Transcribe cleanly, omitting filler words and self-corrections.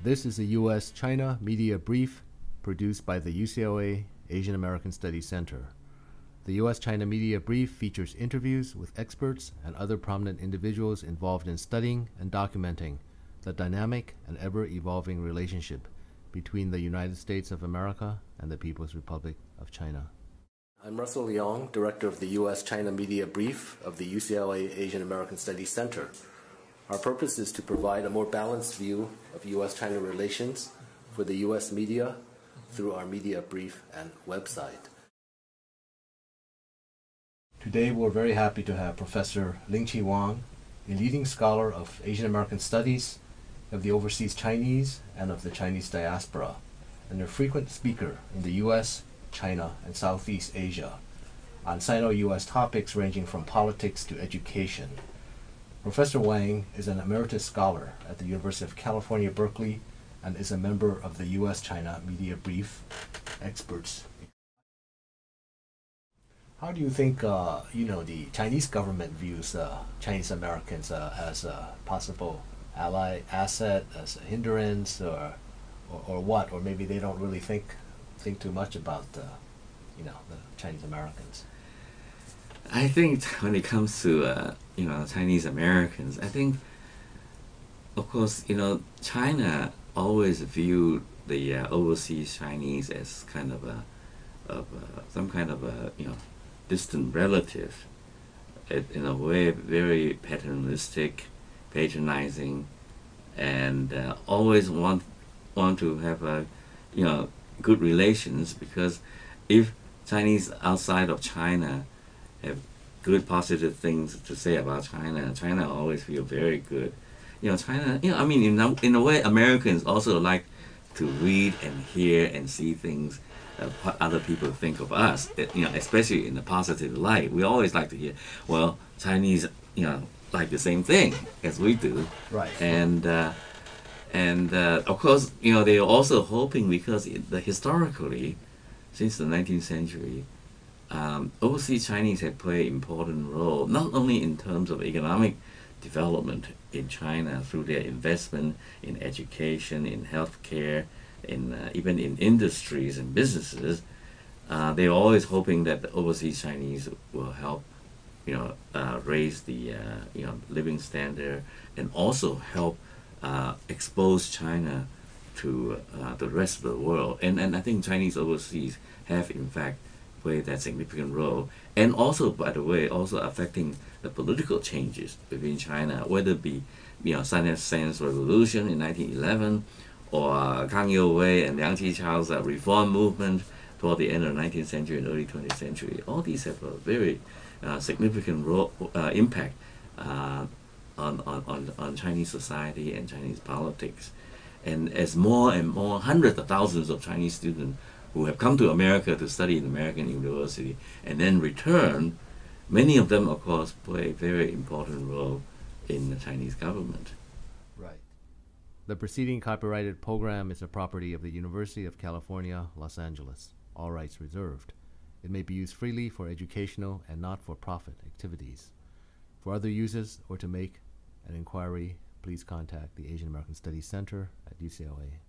This is a U.S.-China Media Brief produced by the UCLA Asian American Studies Center. The U.S.-China Media Brief features interviews with experts and other prominent individuals involved in studying and documenting the dynamic and ever-evolving relationship between the United States of America and the People's Republic of China. I'm Russell Leong, Director of the U.S.-China Media Brief of the UCLA Asian American Studies Center. Our purpose is to provide a more balanced view of U.S.-China relations for the U.S. media through our media brief and website. Today we're very happy to have Professor Ling-chi Wang, a leading scholar of Asian American Studies, of the overseas Chinese, and of the Chinese diaspora, and a frequent speaker in the U.S., China, and Southeast Asia on Sino-U.S. topics ranging from politics to education. Professor Wang is an emeritus scholar at the University of California, Berkeley, and is a member of the U.S.-China Media Brief Experts. How do you think, the Chinese government views Chinese Americans as a possible ally, asset, as a hindrance, or what? Or maybe they don't really think too much about the Chinese Americans. I think when it comes to Chinese Americans, I think, of course, China always viewed the overseas Chinese as kind of some kind of a distant relative, in a way very paternalistic, patronizing, and always want to have good relations, because if Chinese outside of China have good positive things to say about China, China always feel very good. China, in a way, Americans also like to read and hear and see things, what other people think of us, especially in a positive light. We always like to hear, well, Chinese, like the same thing as we do. Right. And of course, they're also hoping, because historically, since the 19th century, overseas Chinese have played an important role, not only in terms of economic development in China through their investment in education, in healthcare, even in industries and businesses. They're always hoping that the overseas Chinese will help, raise the living standard, and also help expose China to the rest of the world. And I think Chinese overseas have in fact played that significant role, and also, by the way, also affecting the political changes within China, whether it be Science Revolution in 1911, or Kang You-wei and Liang-chi Chao's reform movement toward the end of the 19th century and early 20th century. All these have a very significant impact on Chinese society and Chinese politics. And as more and more hundreds of thousands of Chinese students who have come to America to study in American university and then return, many of them, of course, play a very important role in the Chinese government. Right. The preceding copyrighted program is a property of the University of California, Los Angeles. All rights reserved. It may be used freely for educational and not-for-profit activities. For other uses or to make an inquiry, please contact the Asian American Studies Center at UCLA.